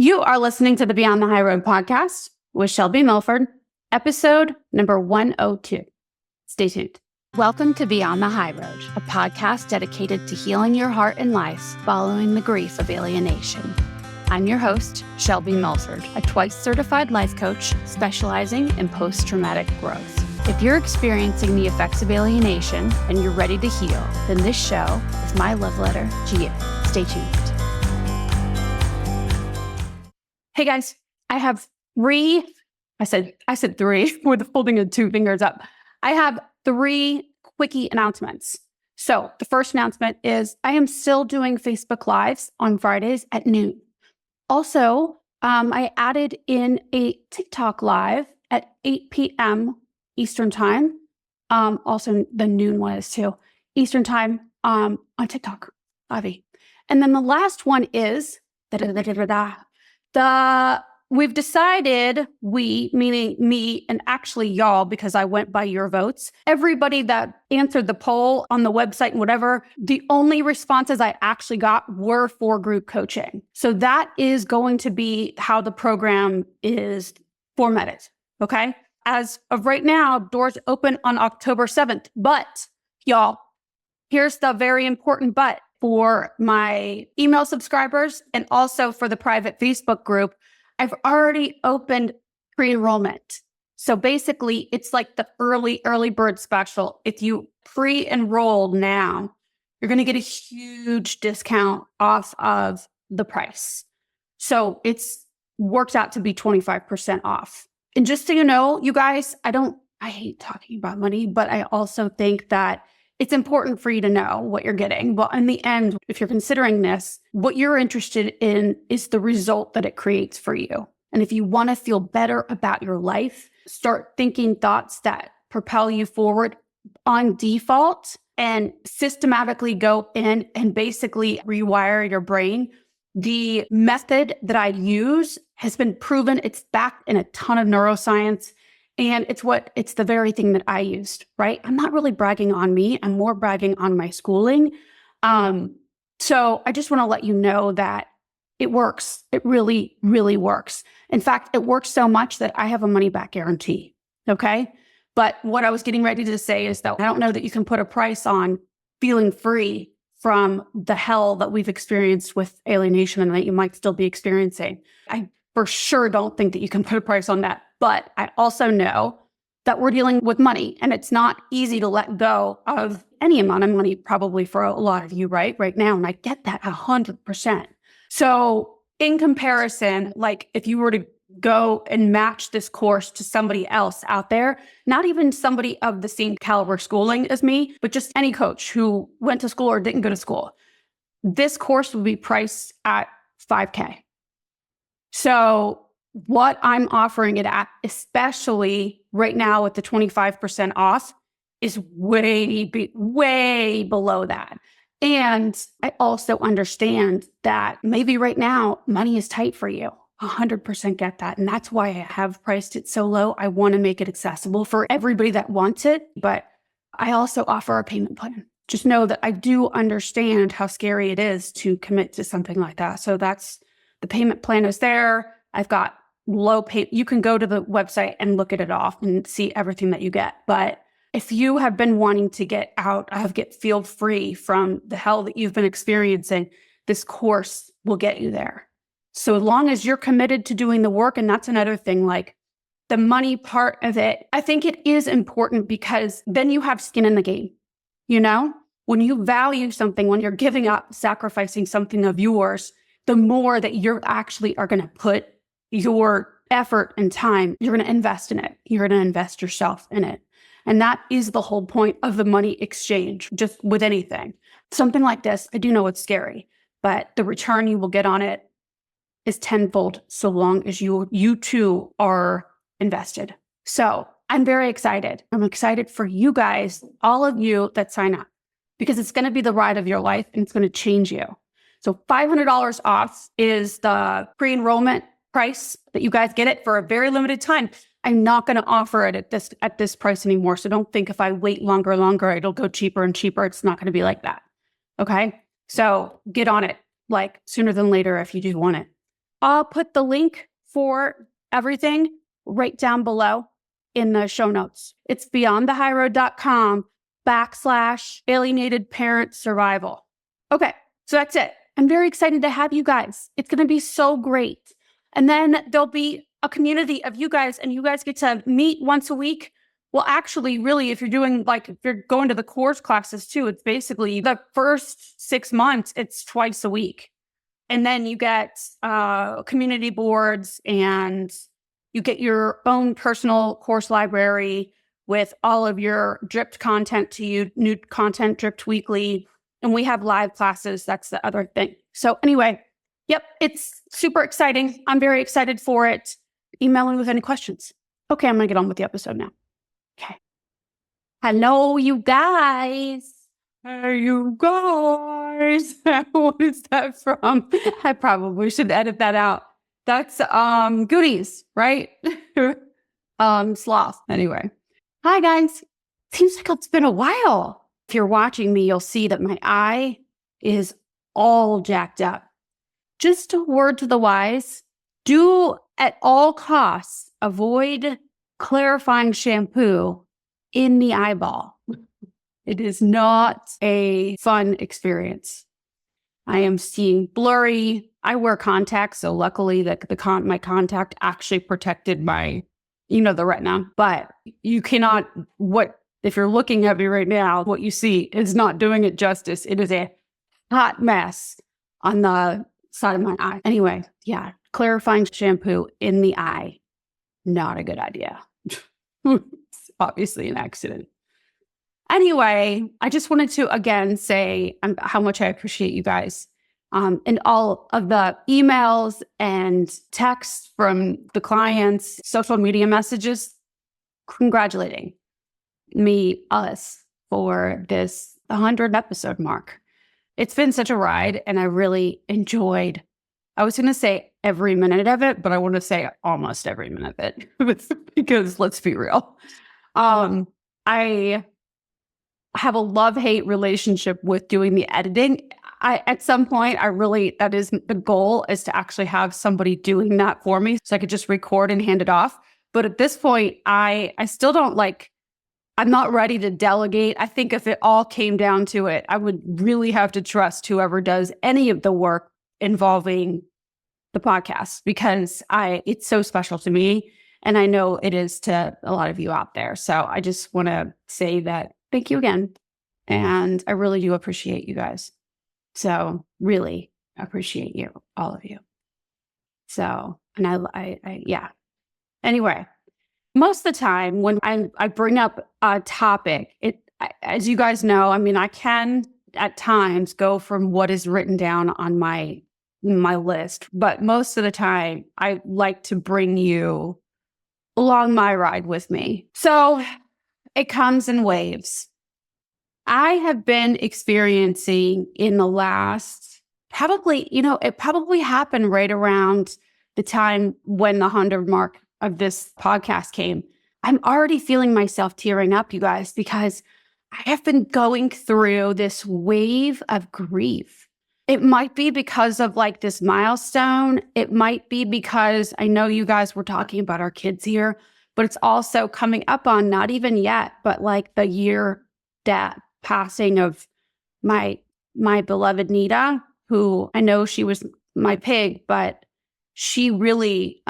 You are listening to the Beyond the High Road podcast with Shelby Milford, episode number 102. Stay tuned. Welcome to Beyond the High Road, a podcast dedicated to healing your heart and life following the grief of alienation. I'm your host, Shelby Milford, a twice certified life coach specializing in post-traumatic growth. If you're experiencing the effects of alienation and you're ready to heal, then this show is my love letter to you. Stay tuned. Hey guys, I have three, I said three with holding the two fingers up. I have three quickie announcements. So the first announcement is I am still doing Facebook Lives on Fridays at noon. Also, I added in a TikTok Live at 8 p.m. Eastern Time. Also, the noon one is too. Eastern Time on TikTok, Avi. And then the last one is we've decided, we, meaning me and actually y'all, because I went by your votes, everybody that answered the poll on the website and whatever, the only responses I actually got were for group coaching. So that is going to be how the program is formatted, okay? As of right now, doors open on October 7th. But y'all, here's the very important but. For my email subscribers and also for the private Facebook group, I've already opened pre-enrollment. So basically, it's like the early bird special. If you pre-enroll now, you're going to get a huge discount off of the price. So it's worked out to be 25% off. And just so you know, you guys, I hate talking about money, but I also think that it's important for you to know what you're getting. Well, in the end, if you're considering this, what you're interested in is the result that it creates for you. And if you want to feel better about your life, start thinking thoughts that propel you forward on default and systematically go in and basically rewire your brain. The method that I use has been proven. It's backed in a ton of neuroscience. And it's the very thing that I used, right? I'm not really bragging on me. I'm more bragging on my schooling. So I just want to let you know that it works. It really, really works. In fact, it works so much that I have a money back guarantee. Okay. But what I was getting ready to say is that I don't know that you can put a price on feeling free from the hell that we've experienced with alienation and that you might still be experiencing. I for sure don't think that you can put a price on that. But I also know that we're dealing with money and it's not easy to let go of any amount of money probably for a lot of you right now. And I get that 100%. So in comparison, like if you were to go and match this course to somebody else out there, not even somebody of the same caliber schooling as me, but just any coach who went to school or didn't go to school, this course would be priced at $5,000. So what I'm offering it at, especially right now with the 25% off, is way below that. And I also understand that maybe right now money is tight for you. 100% get that. And that's why I have priced it so low. I want to make it accessible for everybody that wants it. But I also offer a payment plan. Just know that I do understand how scary it is to commit to something like that. So the payment plan is there. I've got low pay. You can go to the website and look at it off and see everything that you get. But if you have been wanting to get out feel free from the hell that you've been experiencing, this course will get you there. So as long as you're committed to doing the work, and that's another thing, like the money part of it, I think it is important because then you have skin in the game. You know, when you value something, when you're giving up, sacrificing something of yours, the more that you're actually are going to put your effort and time, you're going to invest in it. You're going to invest yourself in it. And that is the whole point of the money exchange, just with anything. Something like this, I do know it's scary, but the return you will get on it is tenfold so long as you too are invested. So I'm very excited. I'm excited for you guys, all of you that sign up, because it's going to be the ride of your life and it's going to change you. So $500 off is the pre-enrollment price that you guys get it for a very limited time. I'm not going to offer it at this price anymore. So don't think if I wait longer, it'll go cheaper and cheaper. It's not going to be like that. Okay. So get on it like sooner than later if you do want it. I'll put the link for everything right down below in the show notes. It's beyondthehighroad.com/alienated parent survival. Okay, so that's it. I'm very excited to have you guys. It's going to be so great. And then there'll be a community of you guys, and you guys get to meet once a week. Well, actually, really, if you're going to the course classes too, it's basically the first 6 months, it's twice a week. And then you get community boards, and you get your own personal course library with all of your dripped content to you, new content dripped weekly. And we have live classes. That's the other thing. So anyway, yep, it's super exciting. I'm very excited for it. Email me with any questions. Okay, I'm going to get on with the episode now. Okay. Hello, you guys. Hey, you guys. What is that from? I probably should edit that out. That's Goodies, right? Sloth. Anyway. Hi, guys. Seems like it's been a while. If you're watching me, you'll see that my eye is all jacked up. Just a word to the wise. Do at all costs avoid clarifying shampoo in the eyeball. It is not a fun experience. I am seeing blurry. I wear contacts, so luckily my contact actually protected my, the retina. But you cannot, if you're looking at me right now, what you see is not doing it justice. It is a hot mess on the side of my eye. Anyway, yeah, clarifying shampoo in the eye, not a good idea. It's obviously an accident. Anyway, I just wanted to again say how much I appreciate you guys and all of the emails and texts from the clients, social media messages, congratulating us for this 100 episode mark. It's been such a ride, and I really enjoyed, I was going to say every minute of it, but I want to say almost every minute of it because let's be real. I have a love-hate relationship with doing the editing. At some point, that is the goal, is to actually have somebody doing that for me so I could just record and hand it off. But at this point, I still don't I'm not ready to delegate. I think if it all came down to it, I would really have to trust whoever does any of the work involving the podcast, because it's so special to me. And I know it is to a lot of you out there. So I just want to say that thank you again. And I really do appreciate you guys. So really appreciate you, all of you. So, and yeah. Anyway, most of the time when I bring up a topic, as you guys know, I can at times go from what is written down on my list, but most of the time I like to bring you along my ride with me. So it comes in waves. I have been experiencing in the last, it probably happened right around the time when the 100 mark of this podcast came. I'm already feeling myself tearing up, you guys, because I have been going through this wave of grief. It might be because of this milestone. It might be because I know you guys were talking about our kids here, but it's also coming up on, not even yet, but the year passing of my beloved Nita, who I know she was my pig, but she really,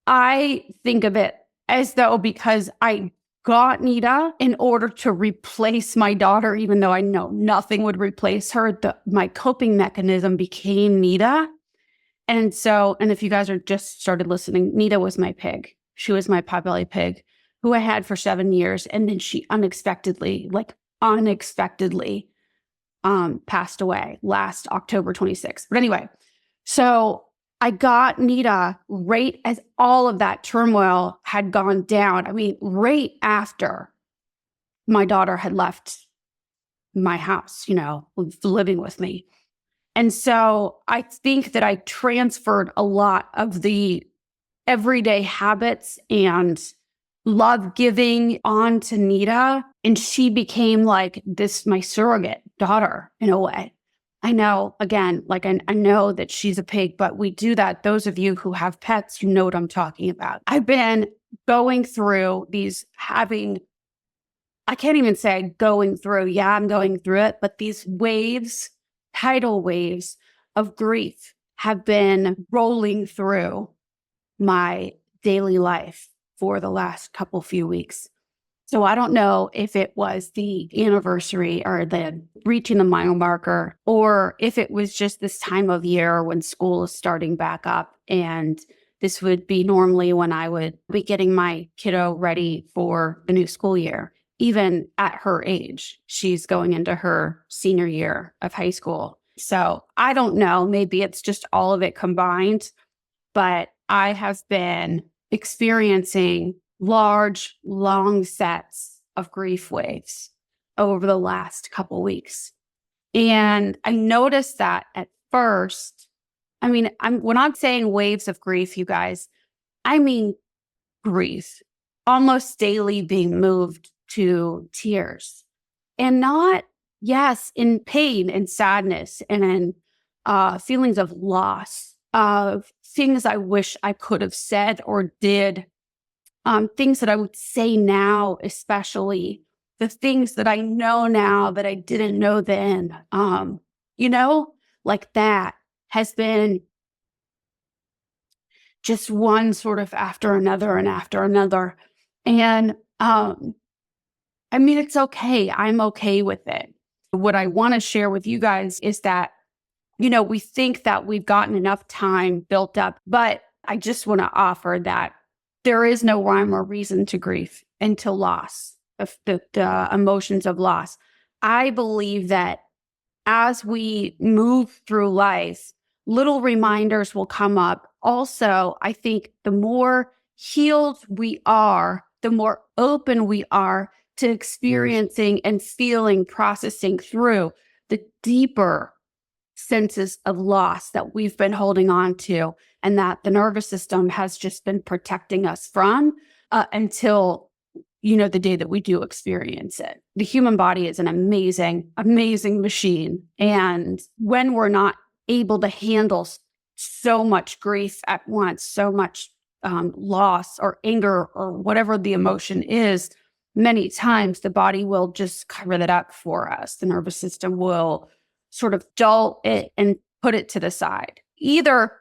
I think of it as though because I got Nita in order to replace my daughter, even though I know nothing would replace her, my coping mechanism became Nita. And if you guys are just started listening, Nita was my pig. She was my potbelly pig who I had for 7 years. And then she unexpectedly passed away last October 26th. But anyway, so I got Nita right as all of that turmoil had gone down. Right after my daughter had left my house, living with me. And so I think that I transferred a lot of the everyday habits and love giving onto Nita. And she became my surrogate daughter in a way. I know, again, like I know that she's a pig, but we do that. Those of you who have pets, you know what I'm talking about. I've been going through I can't even say going through. Yeah, I'm going through it, but these waves, tidal waves of grief have been rolling through my daily life for the last few weeks. So I don't know if it was the anniversary or the reaching the mile marker, or if it was just this time of year when school is starting back up. And this would be normally when I would be getting my kiddo ready for the new school year. Even at her age, she's going into her senior year of high school. So I don't know, maybe it's just all of it combined, but I have been experiencing large, long sets of grief waves over the last couple weeks. And I noticed that at first, I mean, when I'm saying waves of grief, you guys, I mean grief, almost daily being moved to tears. And not, yes, in pain and sadness and in feelings of loss, of things I wish I could have said or did, things that I would say now, especially the things that I know now that I didn't know then, like that has been just one sort of after another and after another. And I mean, it's okay. I'm okay with it. What I want to share with you guys is that, we think that we've gotten enough time built up, but I just want to offer that there is no rhyme or reason to grief and to loss, of the emotions of loss. I believe that as we move through life, little reminders will come up. Also, I think the more healed we are, the more open we are to experiencing and feeling, processing through the deeper senses of loss that we've been holding on to and that the nervous system has just been protecting us from until, the day that we do experience it. The human body is an amazing, amazing machine. And when we're not able to handle so much grief at once, so much loss or anger or whatever the emotion is, many times the body will just cover that up for us. The nervous system will sort of dull it and put it to the side. Either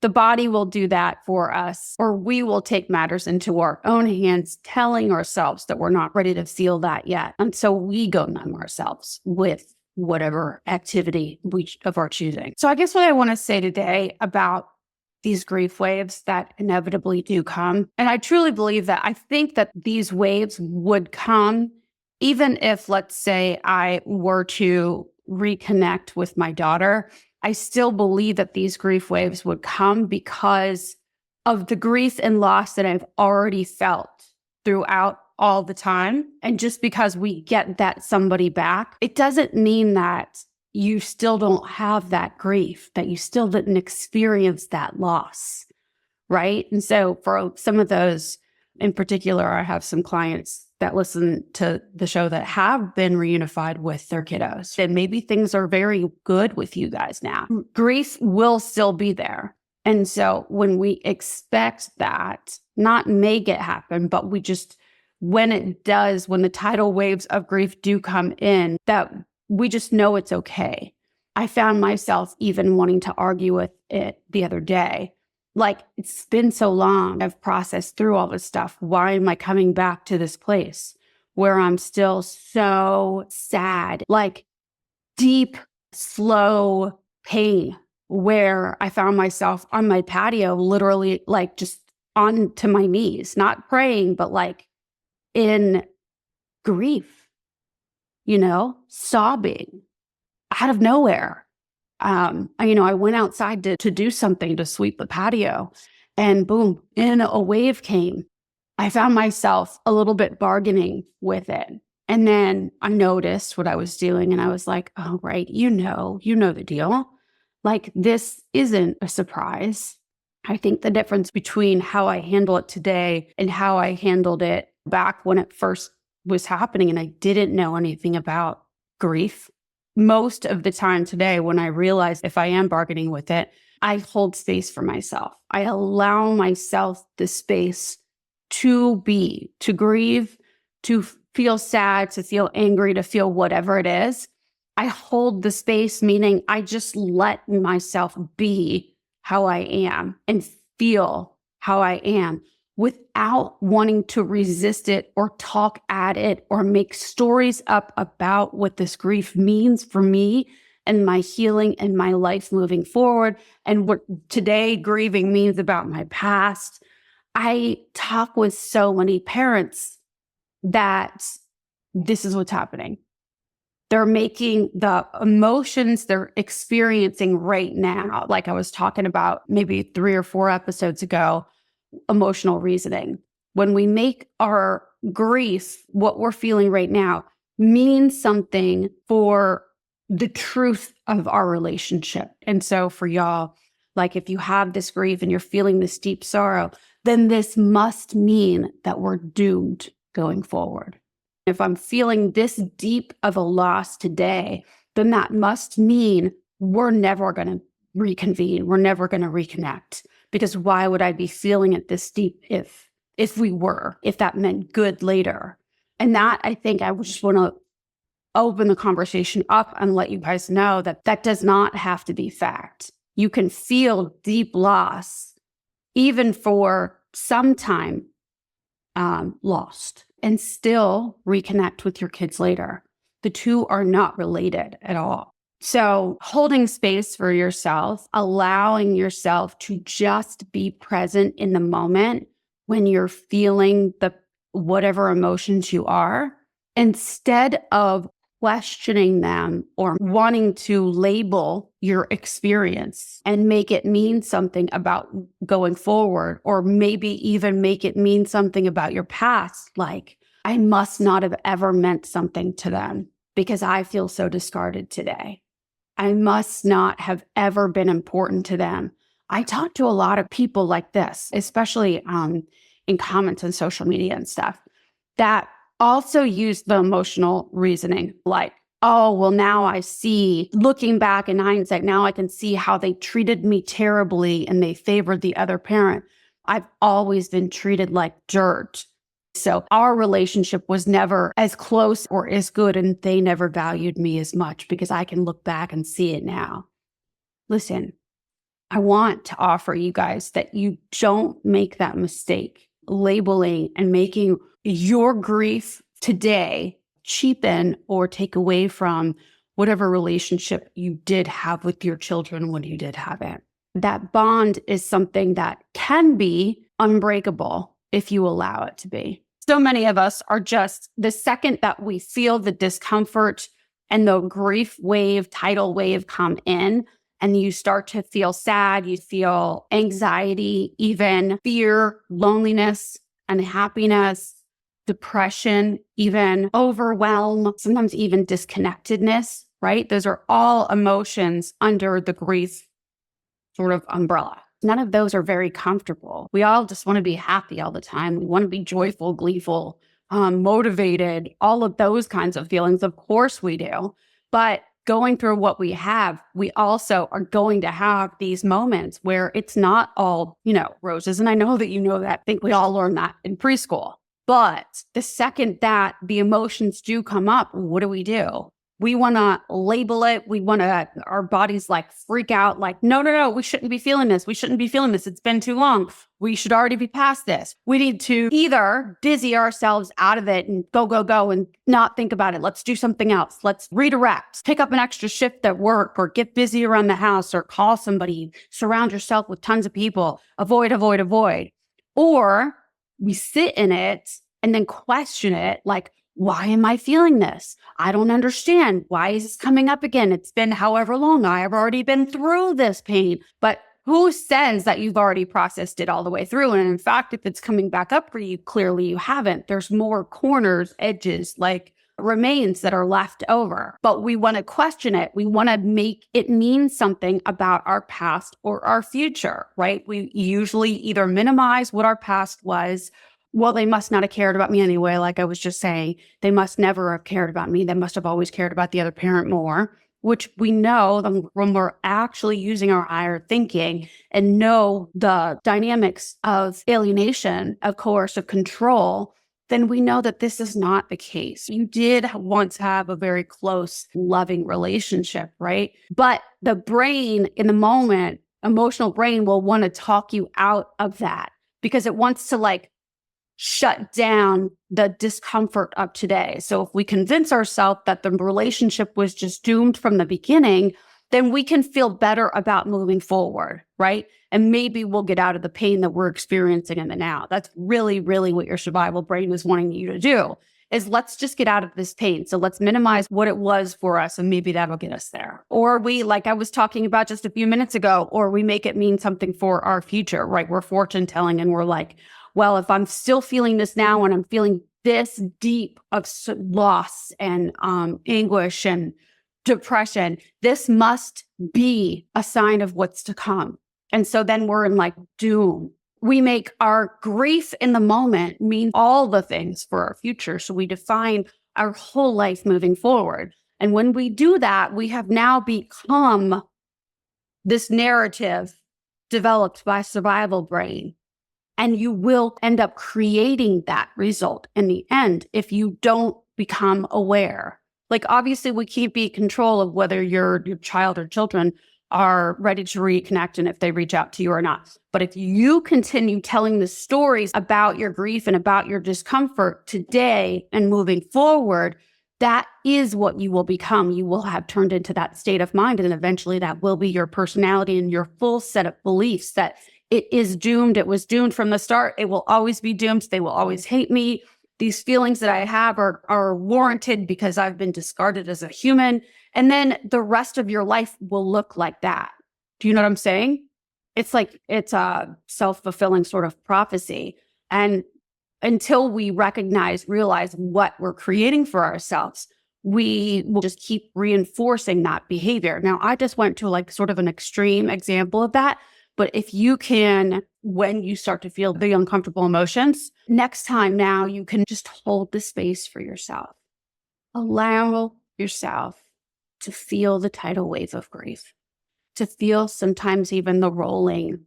the body will do that for us, or we will take matters into our own hands, telling ourselves that we're not ready to feel that yet. And so we go numb ourselves with whatever activity of our choosing. So I guess what I want to say today about these grief waves that inevitably do come, and I truly believe that I think that these waves would come even if, let's say, I were to reconnect with my daughter. I still believe that these grief waves would come because of the grief and loss that I've already felt throughout all the time. And just because we get that somebody back, it doesn't mean that you still don't have that grief, that you still didn't experience that loss, right? And so for some of those in particular, I have some clients that listen to the show that have been reunified with their kiddos. And maybe things are very good with you guys now. Grief will still be there. And so when we expect that, not make it happen, but we just, when it does, when the tidal waves of grief do come in, that we just know it's okay. I found myself even wanting to argue with it the other day. Like, it's been so long, I've processed through all this stuff. Why am I coming back to this place where I'm still so sad? Like deep, slow pain, where I found myself on my patio, literally like just onto my knees, not praying, but like in grief, sobbing out of nowhere. I went outside to do something to sweep the patio, and boom, in a wave came. I found myself a little bit bargaining with it. And then I noticed what I was doing, and I was like, oh, right, you know the deal. Like, this isn't a surprise. I think the difference between how I handle it today and how I handled it back when it first was happening and I didn't know anything about grief most of the time today, when I realize if I am bargaining with it, I hold space for myself. I allow myself the space to be, to grieve, to feel sad, to feel angry, to feel whatever it is. I hold the space, meaning I just let myself be how I am and feel how I am without wanting to resist it or talk at it or make stories up about what this grief means for me and my healing and my life moving forward and what today grieving means about my past. I talk with so many parents that this is what's happening. They're making the emotions they're experiencing right now, like I was talking about maybe 3 or 4 episodes ago, emotional reasoning. When we make our grief, what we're feeling right now, mean something for the truth of our relationship. And so for y'all, like if you have this grief and you're feeling this deep sorrow, then this must mean that we're doomed going forward. If I'm feeling this deep of a loss today, then that must mean we're never going to reconvene. We're never going to reconnect. Because why would I be feeling it this deep if that meant good later? And that, I think I would just want to open the conversation up and let you guys know that that does not have to be fact. You can feel deep loss, even for some time lost, and still reconnect with your kids later. The two are not related at all. So holding space for yourself, allowing yourself to just be present in the moment when you're feeling the whatever emotions you are, instead of questioning them or wanting to label your experience and make it mean something about going forward, or maybe even make it mean something about your past. Like, I must not have ever meant something to them because I feel so discarded today. I must not have ever been important to them. I talk to a lot of people like this, especially in comments on social media and stuff, that also use the emotional reasoning, like, oh, well, now I see, looking back in hindsight, now I can see how they treated me terribly and they favored the other parent. I've always been treated like dirt. So our relationship was never as close or as good, and they never valued me as much because I can look back and see it now. Listen, I want to offer you guys that you don't make that mistake, labeling and making your grief today cheapen or take away from whatever relationship you did have with your children when you did have it. That bond is something that can be unbreakable if you allow it to be. So many of us are just, the second that we feel the discomfort and the grief wave, tidal wave come in, and you start to feel sad, you feel anxiety, even fear, loneliness, unhappiness, depression, even overwhelm, sometimes even disconnectedness, right? Those are all emotions under the grief sort of umbrella. None of those are very comfortable. We all just want to be happy all the time. We want to be joyful, gleeful, motivated, all of those kinds of feelings. Of course we do. But going through what we have, we also are going to have these moments where it's not all, roses. And I know that you know that. I think we all learned that in preschool. But the second that the emotions do come up, what do? We want to label it. Our bodies like freak out, like, no, we shouldn't be feeling this. We shouldn't be feeling this. It's been too long. We should already be past this. We need to either dizzy ourselves out of it and go and not think about it. Let's do something else. Let's redirect, pick up an extra shift at work, or get busy around the house, or call somebody, surround yourself with tons of people, avoid. Or we sit in it and then question it, like, why am I feeling this? I don't understand. Why is this coming up again? It's been however long. I have already been through this pain. But who says that you've already processed it all the way through? And in fact, if it's coming back up for you, clearly you haven't. There's more corners, edges, like remains that are left over. But we want to question it. We want to make it mean something about our past or our future, right? We usually either minimize what our past was. Well, they must not have cared about me anyway. Like I was just saying, they must never have cared about me. They must have always cared about the other parent more. which we know when we're actually using our higher thinking and know the dynamics of alienation, of coercive control, then we know that this is not the case. You did once have a very close, loving relationship, right? But the brain in the moment, emotional brain will want to talk you out of that because it wants to like shut down the discomfort of today. So if we convince ourselves that the relationship was just doomed from the beginning, then we can feel better about moving forward, right? And maybe we'll get out of the pain that we're experiencing in the now. That's really, really what your survival brain is wanting you to do, is let's just get out of this pain. So let's minimize what it was for us, and maybe that'll get us there. Or we, like I was talking about just a few minutes ago, or we make it mean something for our future, right? We're fortune telling and we're like, well, if I'm still feeling this now and I'm feeling this deep of loss and anguish and depression, this must be a sign of what's to come. And so then we're in like doom. We make our grief in the moment mean all the things for our future. So we define our whole life moving forward. And when we do that, we have now become this narrative developed by survival brain. And you will end up creating that result in the end if you don't become aware. Like, obviously, we can't be in control of whether your child or children are ready to reconnect and if they reach out to you or not. But if you continue telling the stories about your grief and about your discomfort today and moving forward, that is what you will become. You will have turned into that state of mind. And eventually that will be your personality and your full set of beliefs that it is doomed. It was doomed from the start. It will always be doomed. They will always hate me. These feelings that I have are warranted because I've been discarded as a human. And then the rest of your life will look like that. Do you know what I'm saying? It's like, it's a self-fulfilling sort of prophecy. And until we realize what we're creating for ourselves, we will just keep reinforcing that behavior. Now, I just went to like sort of an extreme example of that. But if you can, when you start to feel the uncomfortable emotions, next time now you can just hold the space for yourself. Allow yourself to feel the tidal wave of grief, to feel sometimes even the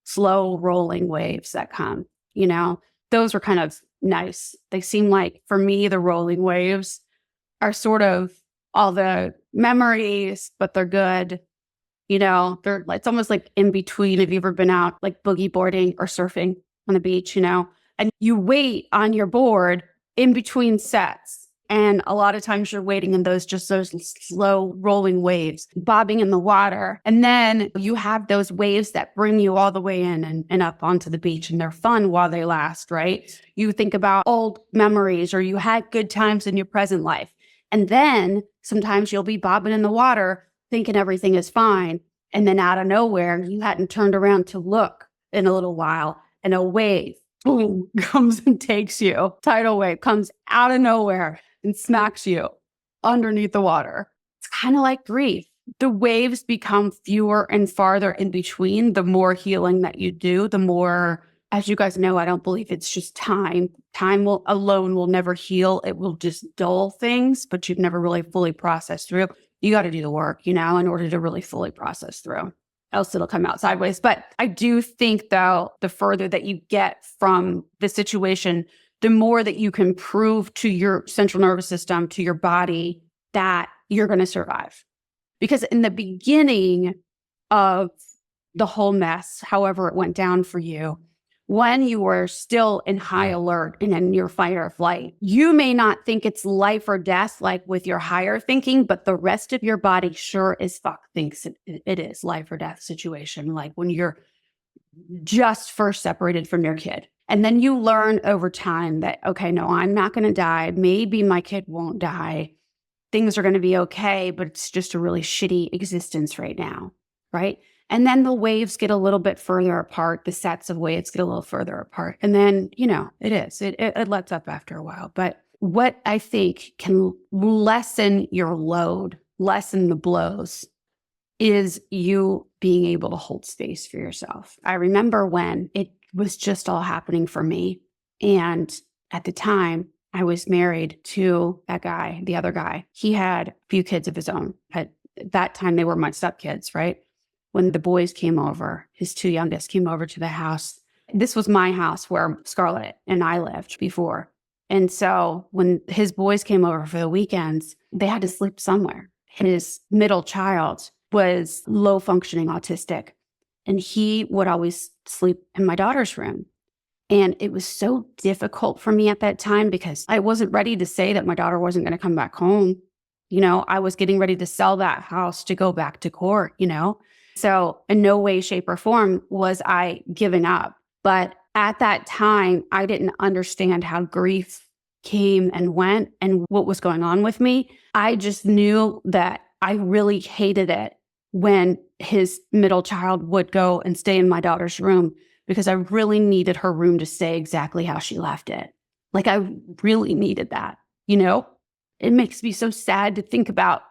slow rolling waves that come. You know, those are kind of nice. They seem like, for me, the rolling waves are sort of all the memories, but they're good. You know, it's almost like in between. Have you ever been out like boogie boarding or surfing on the beach, and you wait on your board in between sets. And a lot of times you're waiting in those slow rolling waves, bobbing in the water. And then you have those waves that bring you all the way in and up onto the beach. And they're fun while they last, right? You think about old memories, or you had good times in your present life. And then sometimes you'll be bobbing in the water thinking everything is fine. And then out of nowhere, you hadn't turned around to look in a little while, and a wave, boom, comes and takes you. Tidal wave comes out of nowhere and smacks you underneath the water. It's kind of like grief. The waves become fewer and farther in between. The more healing that you do, the more, as you guys know, I don't believe it's just time. Time alone will never heal. It will just dull things, but you've never really fully processed through. You got to do the work, in order to really fully process through. Else it'll come out sideways. But I do think, though, the further that you get from the situation, the more that you can prove to your central nervous system, to your body, that you're going to survive. Because in the beginning of the whole mess, however it went down for you, when you were still in high alert and in your fight or flight, you may not think it's life or death, like with your higher thinking, but the rest of your body sure as fuck thinks it is life or death situation. Like when you're just first separated from your kid. And then you learn over time that, okay, no, I'm not going to die. Maybe my kid won't die. Things are going to be okay, but it's just a really shitty existence right now, right? And then the waves get a little bit further apart. The sets of waves get a little further apart. And then, it lets up after a while. But what I think can lessen your load, lessen the blows, is you being able to hold space for yourself. I remember when it was just all happening for me. And at the time, I was married to that guy, the other guy. He had a few kids of his own. At that time, they were my stepkids, right? When the boys came over, his two youngest came over to the house. This was my house where Scarlett and I lived before. And so when his boys came over for the weekends, they had to sleep somewhere. His middle child was low functioning autistic, and he would always sleep in my daughter's room. And it was so difficult for me at that time because I wasn't ready to say that my daughter wasn't going to come back home. I was getting ready to sell that house to go back to court, So in no way, shape, or form was I giving up. But at that time, I didn't understand how grief came and went and what was going on with me. I just knew that I really hated it when his middle child would go and stay in my daughter's room, because I really needed her room to stay exactly how she left it. Like, I really needed that, It makes me so sad to think about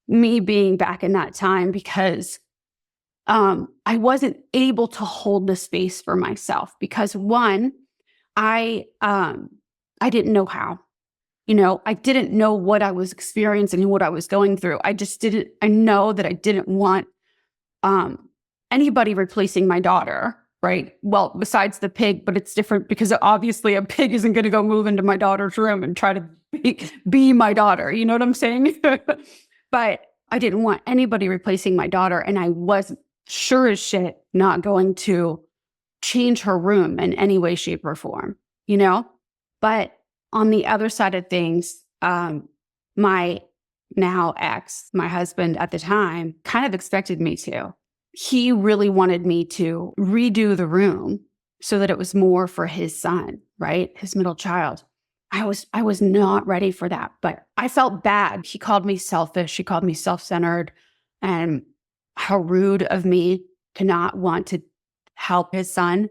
me being back in that time because I wasn't able to hold the space for myself because, one, I didn't know how. I didn't know what I was experiencing and what I was going through. I know that I didn't want anybody replacing my daughter, right? Well, besides the pig, but it's different because obviously a pig isn't going to go move into my daughter's room and try to be my daughter. You know what I'm saying? But I didn't want anybody replacing my daughter, and I was sure as shit not going to change her room in any way, shape, or form, But on the other side of things, my now ex, my husband at the time, kind of expected me to. He really wanted me to redo the room so that it was more for his son, right? His middle child. I was not ready for that, but I felt bad. He called me selfish. He called me self-centered, and how rude of me to not want to help his son.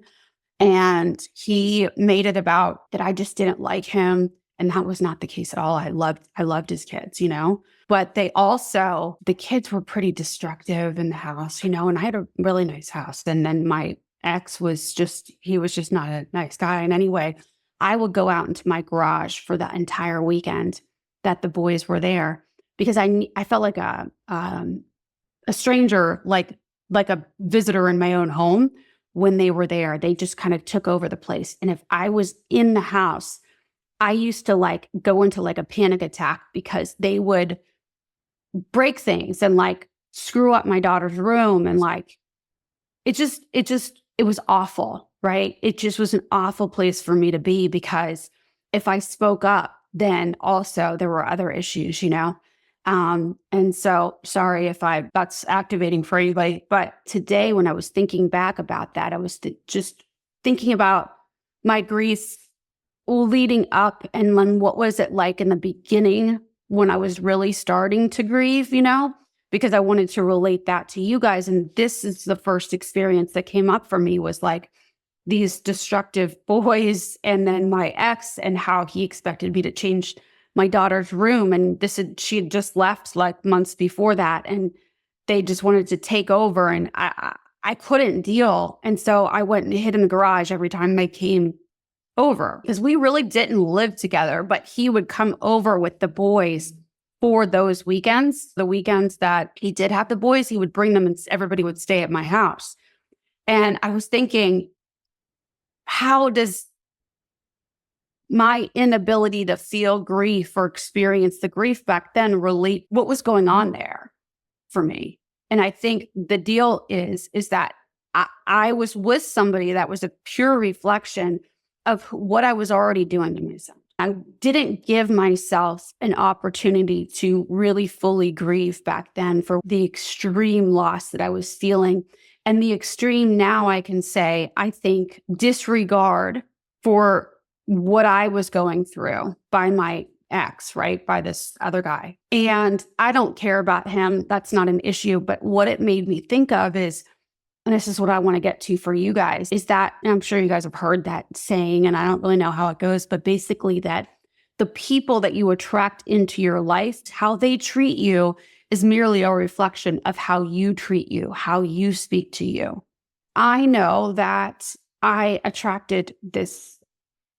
And he made it about that I just didn't like him. And that was not the case at all. I loved his kids, But the kids were pretty destructive in the house, and I had a really nice house. And then my ex he was just not a nice guy in any way. I would go out into my garage for the entire weekend that the boys were there because I felt like a stranger, like a visitor in my own home. When they were there, they just kind of took over the place. And if I was in the house, I used to go into a panic attack because they would break things and screw up my daughter's room. And it was awful, right? It just was an awful place for me to be because if I spoke up, then also there were other issues, And so sorry if that's activating for anybody, but today when I was thinking back about that, I was just thinking about my grief leading up and then what was it like in the beginning when I was really starting to grieve, because I wanted to relate that to you guys. And this is the first experience that came up for me was these destructive boys and then my ex and how he expected me to change my daughter's room. And she had just left months before that. And they just wanted to take over and I couldn't deal. And so I went and hid in the garage every time they came over because we really didn't live together, but he would come over with the boys for those weekends. The weekends that he did have the boys, he would bring them and everybody would stay at my house. And I was thinking, how does my inability to feel grief or experience the grief back then relate what was going on there for me? And I think the deal is that I was with somebody that was a pure reflection of what I was already doing to myself. I didn't give myself an opportunity to really fully grieve back then for the extreme loss that I was feeling. And the extreme now I can say, I think, disregard for what I was going through by my ex, right? By this other guy. And I don't care about him. That's not an issue. But what it made me think of is, and this is what I want to get to for you guys, is that, and I'm sure you guys have heard that saying, and I don't really know how it goes, but basically that the people that you attract into your life, how they treat you is merely a reflection of how you treat you, how you speak to you. I know that I attracted this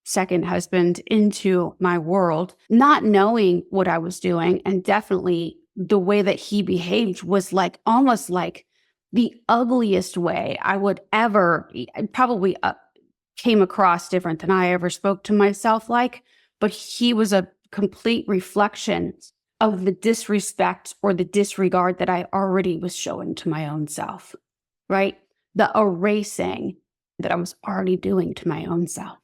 second husband into my world, not knowing what I was doing. And definitely the way that he behaved was like almost like the ugliest way I would ever, probably came across different than I ever spoke to myself like, but he was a complete reflection of the disrespect or the disregard that I already was showing to my own self, right? The erasing that I was already doing to my own self.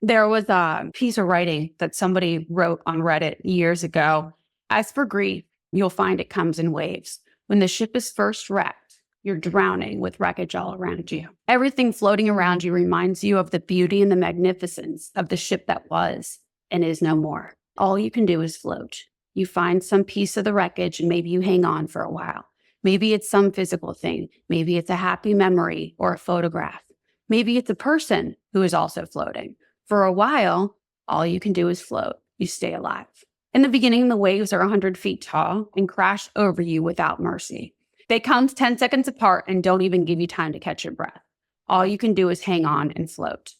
There was a piece of writing that somebody wrote on Reddit years ago. As for grief, you'll find it comes in waves. When the ship is first wrecked, you're drowning with wreckage all around you. Everything floating around you reminds you of the beauty and the magnificence of the ship that was and is no more. All you can do is float. You find some piece of the wreckage and maybe you hang on for a while. Maybe it's some physical thing. Maybe it's a happy memory or a photograph. Maybe it's a person who is also floating. For a while, all you can do is float. You stay alive. In the beginning, the waves are 100 feet tall and crash over you without mercy. They come 10 seconds apart and don't even give you time to catch your breath. All you can do is hang on and float.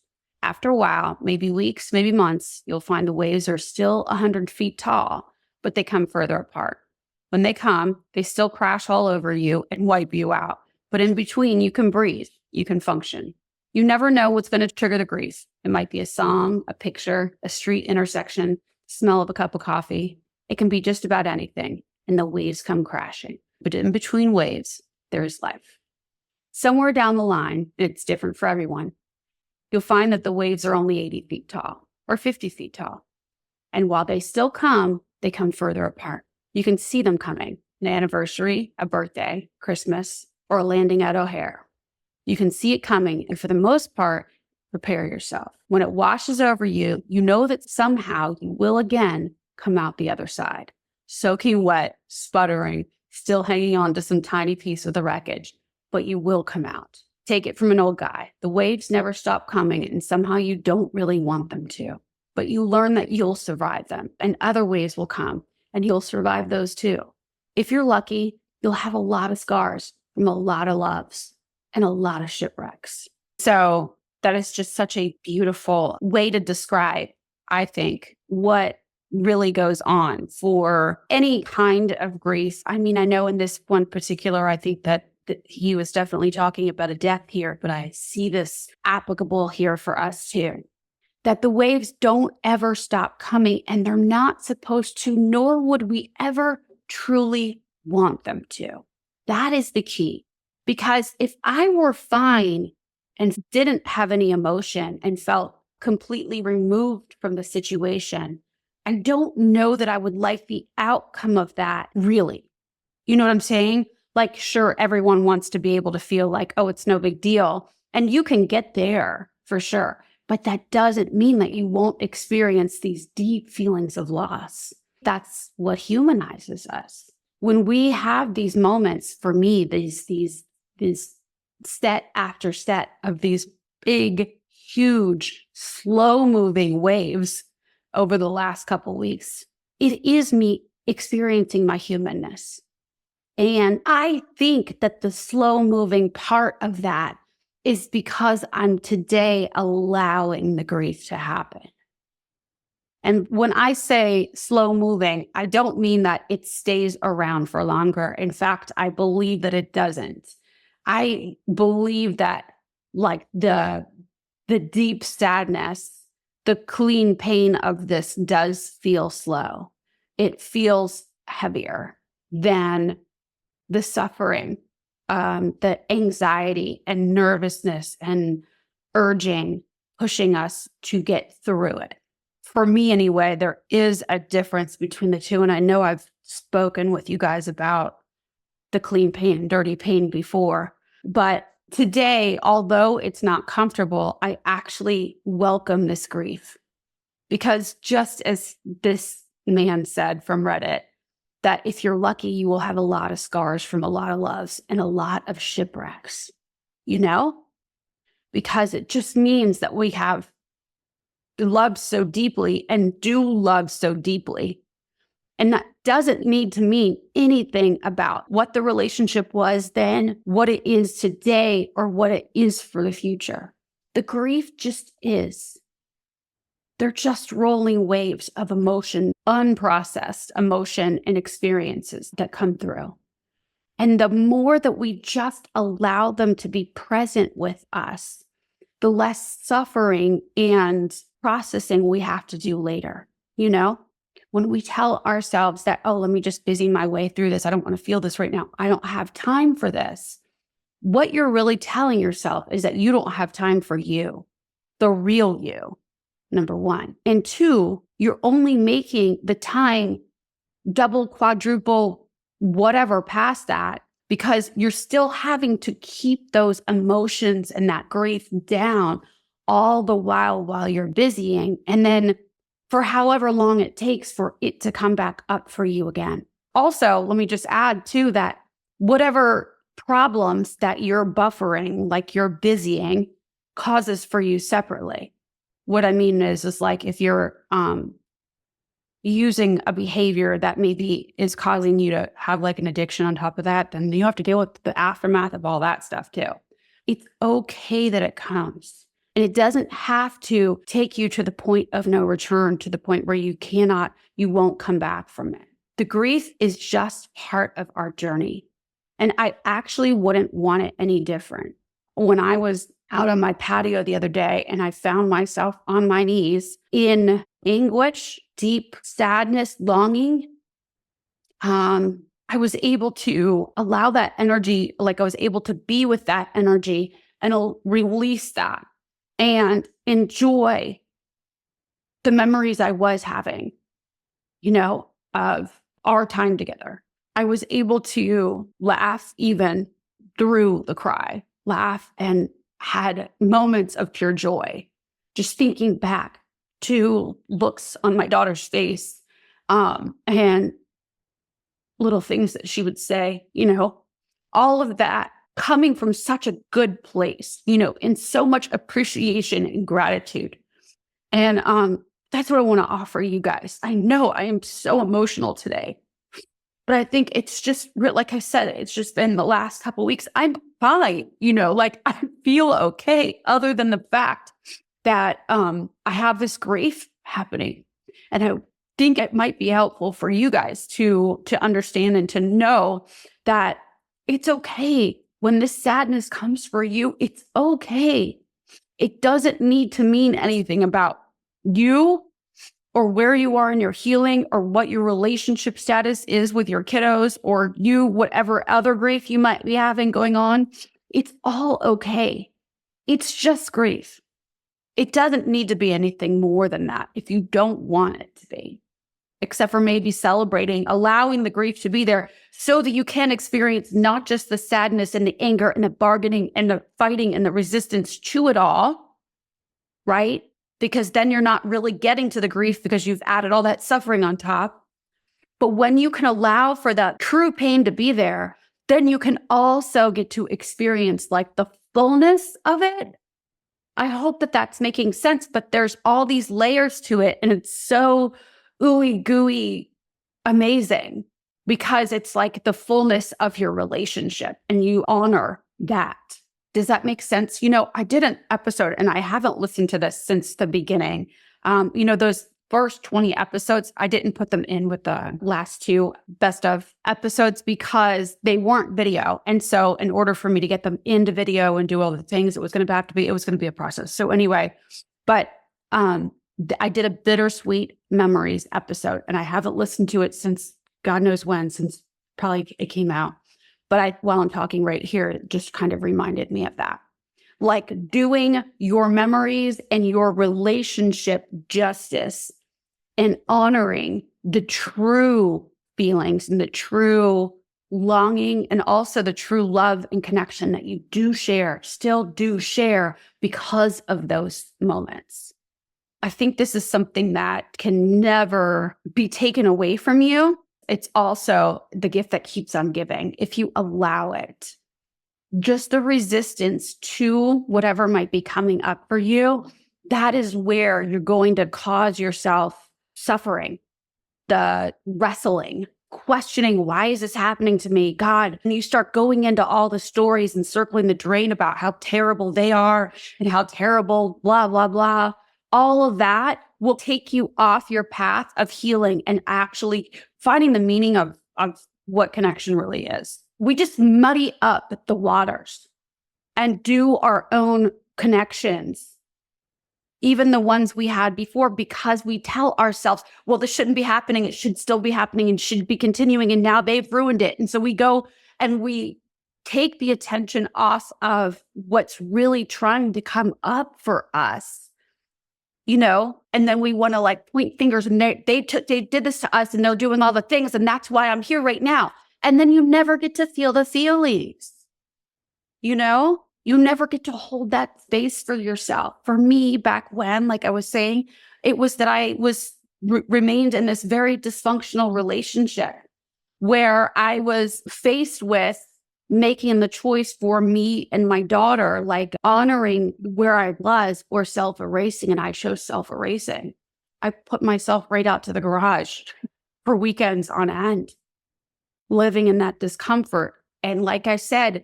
After a while, maybe weeks, maybe months, you'll find the waves are still 100 feet tall, but they come further apart. When they come, they still crash all over you and wipe you out. But in between, you can breathe. You can function. You never know what's going to trigger the grief. It might be a song, a picture, a street intersection, smell of a cup of coffee. It can be just about anything, and the waves come crashing. But in between waves, there is life. Somewhere down the line, it's different for everyone, you'll find that the waves are only 80 feet tall or 50 feet tall. And while they still come, they come further apart. You can see them coming, an anniversary, a birthday, Christmas, or a landing at O'Hare. You can see it coming, and for the most part, prepare yourself. When it washes over you, you know that somehow you will again come out the other side. Soaking wet, sputtering, still hanging on to some tiny piece of the wreckage, but you will come out. Take it from an old guy. The waves never stop coming, and somehow you don't really want them to. But you learn that you'll survive them, and other waves will come, and you'll survive those too. If you're lucky, you'll have a lot of scars from a lot of loves and a lot of shipwrecks. So that is just such a beautiful way to describe, I think, what really goes on for any kind of grief. I mean, I know in this one particular, I think that he was definitely talking about a death here, but I see this applicable here for us too. That the waves don't ever stop coming, and they're not supposed to, nor would we ever truly want them to. That is the key. Because if I were fine and didn't have any emotion and felt completely removed from the situation, I don't know that I would like the outcome of that, really. You know what I'm saying? Like, sure, everyone wants to be able to feel like, oh, it's no big deal. And you can get there for sure. But that doesn't mean that you won't experience these deep feelings of loss. That's what humanizes us. When we have these moments, for me, these set after set of these big, huge, slow-moving waves over the last couple weeks, it is me experiencing my humanness. And I think that the slow-moving part of that is because I'm today allowing the grief to happen. And when I say slow moving, I don't mean that it stays around for longer. In fact, I believe that it doesn't. I believe that like the deep sadness, the clean pain of this does feel slow. It feels heavier than the suffering, the anxiety and nervousness and urging, pushing us to get through it. For me anyway, there is a difference between the two. And I know I've spoken with you guys about the clean pain and dirty pain before. But today, although it's not comfortable, I actually welcome this grief. Because just as this man said from Reddit, that if you're lucky, you will have a lot of scars from a lot of loves and a lot of shipwrecks, you know? Because it just means that we have loved so deeply and do love so deeply. And that doesn't need to mean anything about what the relationship was then, what it is today, or what it is for the future. The grief just is. They're just rolling waves of emotion, unprocessed emotion and experiences that come through. And the more that we just allow them to be present with us, the less suffering and processing we have to do later. When we tell ourselves that, oh, let me just busy my way through this. I don't want to feel this right now. I don't have time for this. What you're really telling yourself is that you don't have time for you, the real you, number one. And two, you're only making the time double, quadruple, whatever past that, because you're still having to keep those emotions and that grief down all the while you're busying. And then for however long it takes for it to come back up for you again. Also, let me just add too that whatever problems that you're buffering, like you're busying, causes for you separately. What I mean is like if you're using a behavior that maybe is causing you to have like an addiction on top of that, then you have to deal with the aftermath of all that stuff too. It's okay that it comes. And it doesn't have to take you to the point of no return, to the point where you won't come back from it. The grief is just part of our journey. And I actually wouldn't want it any different. When I was out on my patio the other day and I found myself on my knees in anguish, deep sadness, longing, I was able to allow that energy, like I was able to be with that energy and release that and enjoy the memories I was having, of our time together. I was able to laugh even through the cry, laugh and had moments of pure joy, just thinking back to looks on my daughter's face, and little things that she would say, all of that coming from such a good place, in so much appreciation and gratitude. And that's what I want to offer you guys. I know I am so emotional today, but I think it's just, like I said, it's just been the last couple of weeks. I'm fine, like I feel okay, other than the fact that I have this grief happening. And I think it might be helpful for you guys to understand and to know that it's okay when this sadness comes for you. It's okay. It doesn't need to mean anything about you or where you are in your healing or what your relationship status is with your kiddos or whatever other grief you might be having going on. It's all okay. It's just grief. It doesn't need to be anything more than that if you don't want it to be, except for maybe celebrating, allowing the grief to be there so that you can experience not just the sadness and the anger and the bargaining and the fighting and the resistance to it all, right? Because then you're not really getting to the grief because you've added all that suffering on top. But when you can allow for that true pain to be there, then you can also get to experience like the fullness of it. I hope that that's making sense, but there's all these layers to it. And it's so ooey gooey amazing because it's like the fullness of your relationship and you honor that. Does that make sense? I did an episode and I haven't listened to this since the beginning. Those first 20 episodes, I didn't put them in with the last two best of episodes because they weren't video. And so in order for me to get them into video and do all the things, it was going to be a process. So anyway, but I did a bittersweet memories episode and I haven't listened to it since God knows when, since probably it came out. But while I'm talking right here, it just kind of reminded me of that. Like doing your memories and your relationship justice and honoring the true feelings and the true longing and also the true love and connection that you still do share because of those moments. I think this is something that can never be taken away from you. It's also the gift that keeps on giving if you allow it. Just the resistance to whatever might be coming up for you, that is where you're going to cause yourself suffering, the wrestling, questioning, why is this happening to me, God? And you start going into all the stories and circling the drain about how terrible they are and how terrible, blah, blah, blah. All of that will take you off your path of healing and actually finding the meaning of what connection really is. We just muddy up the waters and do our own connections, even the ones we had before, because we tell ourselves, well, this shouldn't be happening. It should still be happening and should be continuing. And now they've ruined it. And so we go and we take the attention off of what's really trying to come up for us, and then we want to like point fingers and they did this to us and they're doing all the things. And that's why I'm here right now. And then you never get to feel the feelings, you never get to hold that space for yourself. For me, back when, like I was saying, it was that I remained in this very dysfunctional relationship where I was faced with making the choice for me and my daughter, like honoring where I was or self-erasing. And I chose self-erasing. I put myself right out to the garage for weekends on end, living in that discomfort. And like I said,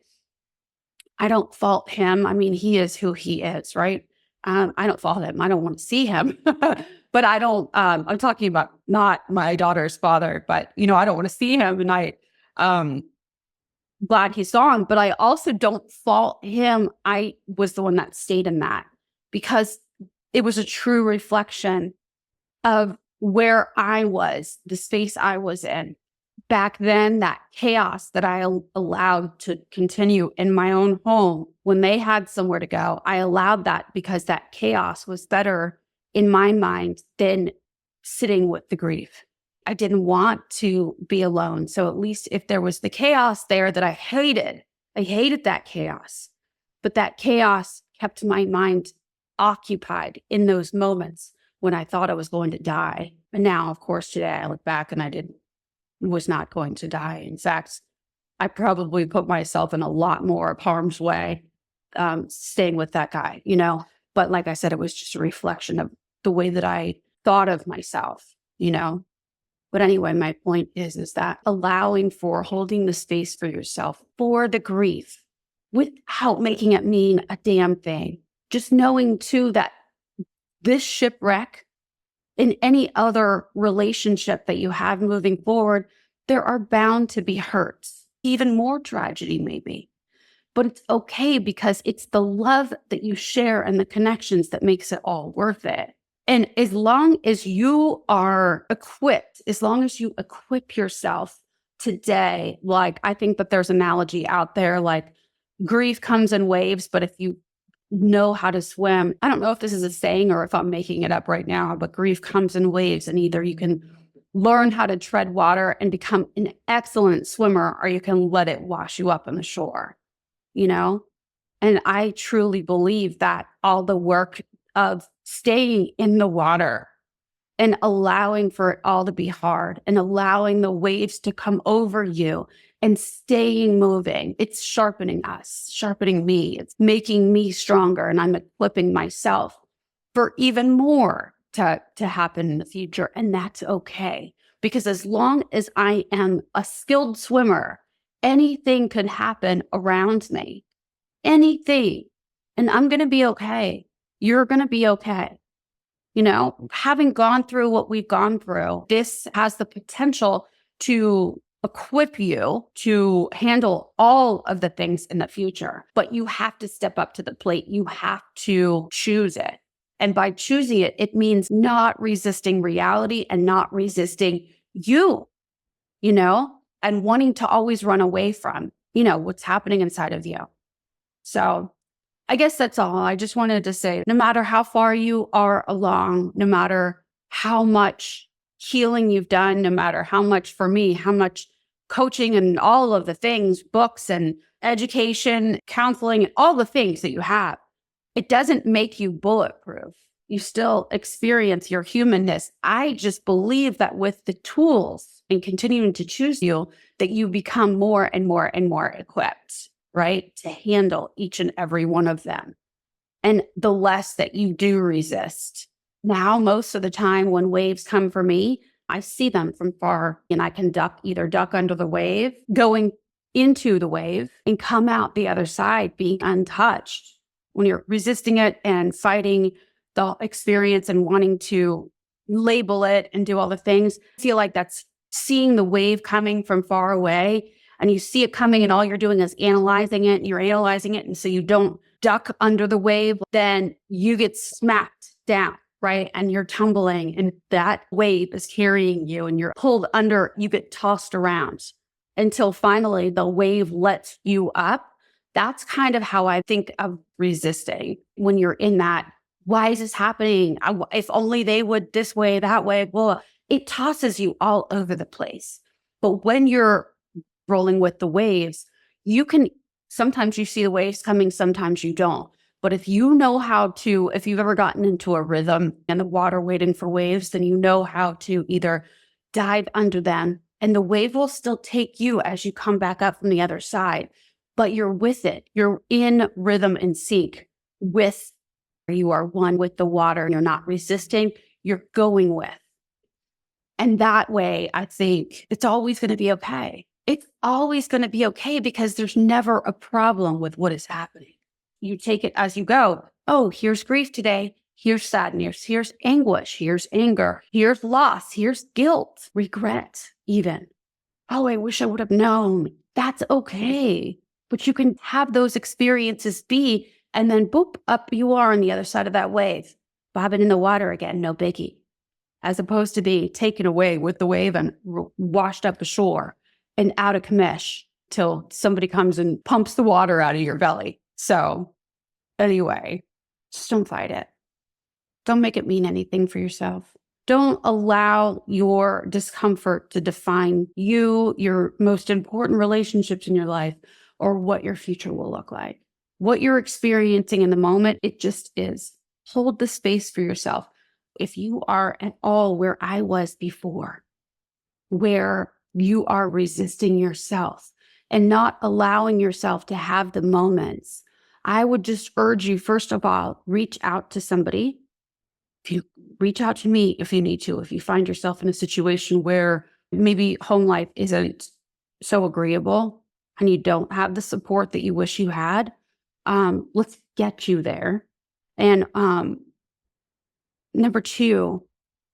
I don't fault him. I mean, he is who he is, right? I don't fault him. I don't want to see him, but I don't, I'm talking about not my daughter's father, but, I don't want to see him. And glad he's gone, but I also don't fault him. I was the one that stayed in that because it was a true reflection of where I was, the space I was in. Back then, that chaos that I allowed to continue in my own home when they had somewhere to go, I allowed that because that chaos was better in my mind than sitting with the grief. I didn't want to be alone. So at least if there was the chaos there that I hated that chaos. But that chaos kept my mind occupied in those moments when I thought I was going to die. And now, of course, today I look back and I was not going to die. In fact, I probably put myself in a lot more of harm's way staying with that guy, But like I said, it was just a reflection of the way that I thought of myself, But anyway, my point is that allowing for holding the space for yourself for the grief without making it mean a damn thing. Just knowing too that this shipwreck in any other relationship that you have moving forward, there are bound to be hurts, even more tragedy maybe. But it's okay because it's the love that you share and the connections that makes it all worth it. And as long as you are equipped, as long as you equip yourself today, like I think that there's an analogy out there, like grief comes in waves, but if you know how to swim, I don't know if this is a saying or if I'm making it up right now, but grief comes in waves, and either you can learn how to tread water and become an excellent swimmer, or you can let it wash you up on the shore, And I truly believe that all the work of staying in the water and allowing for it all to be hard and allowing the waves to come over you and staying moving, it's sharpening us, sharpening me. It's making me stronger, and I'm equipping myself for even more to happen in the future. And that's okay, because as long as I am a skilled swimmer, anything could happen around me, anything, and I'm going to be okay. You're going to be okay. Having gone through what we've gone through, this has the potential to equip you to handle all of the things in the future. But you have to step up to the plate. You have to choose it. And by choosing it, it means not resisting reality and not resisting you, and wanting to always run away from, what's happening inside of you. So I guess that's all. I just wanted to say, no matter how far you are along, no matter how much healing you've done, no matter how much, for me, how much coaching and all of the things, books and education, counseling, and all the things that you have, it doesn't make you bulletproof. You still experience your humanness. I just believe that with the tools and continuing to choose you, that you become more and more and more equipped, right, to handle each and every one of them. And the less that you do resist. Now, most of the time when waves come for me, I see them from far, and I can either duck under the wave, going into the wave, and come out the other side being untouched. When you're resisting it and fighting the experience and wanting to label it and do all the things. I feel like that's seeing the wave coming from far away, and you see it coming and all you're doing is analyzing it, and you're analyzing it. And so you don't duck under the wave, then you get smacked down, right? And you're tumbling, and that wave is carrying you, and you're pulled under, you get tossed around until finally the wave lets you up. That's kind of how I think of resisting when you're in that. Why is this happening? If only they would this way, that way. Well, it tosses you all over the place. But when you're rolling with the waves, sometimes you see the waves coming, sometimes you don't. But if you know how to, if you've ever gotten into a rhythm and the water waiting for waves, then you know how to either dive under them, and the wave will still take you as you come back up from the other side, but you're with it. You're in rhythm and sync with, you are one with the water. You're not resisting, you're going with. And that way, I think it's always going to be okay. It's always going to be okay because there's never a problem with what is happening. You take it as you go. Oh, here's grief today. Here's sadness. Here's anguish. Here's anger. Here's loss. Here's guilt, regret, even. Oh, I wish I would have known. That's okay. But you can have those experiences be, and then boop, up you are on the other side of that wave, bobbing in the water again, no biggie. As opposed to being taken away with the wave and washed up ashore and out of commish till somebody comes and pumps the water out of your belly. So anyway, just don't fight it. Don't make it mean anything for yourself. Don't allow your discomfort to define you, your most important relationships in your life, or what your future will look like. What you're experiencing in the moment, it just is. Hold the space for yourself. If you are at all where I was before, where you are resisting yourself and not allowing yourself to have the moments, I would just urge you, first of all, reach out to somebody. If you reach out to me if you need to, if you find yourself in a situation where maybe home life isn't so agreeable and you don't have the support that you wish you had, let's get you there. And number two,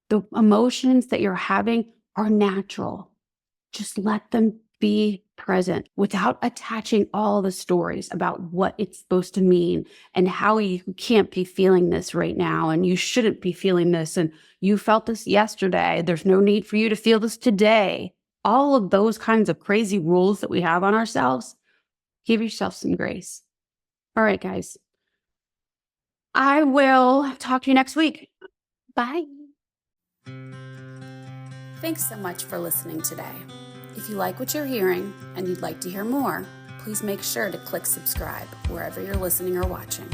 the emotions that you're having are natural. Just let them be present without attaching all the stories about what it's supposed to mean and how you can't be feeling this right now and you shouldn't be feeling this and you felt this yesterday. There's no need for you to feel this today. All of those kinds of crazy rules that we have on ourselves, give yourself some grace. All right, guys. I will talk to you next week. Bye. Thanks so much for listening today. If you like what you're hearing and you'd like to hear more, please make sure to click subscribe wherever you're listening or watching.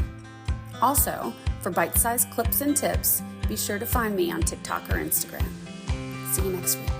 Also, for bite-sized clips and tips, be sure to find me on TikTok or Instagram. See you next week.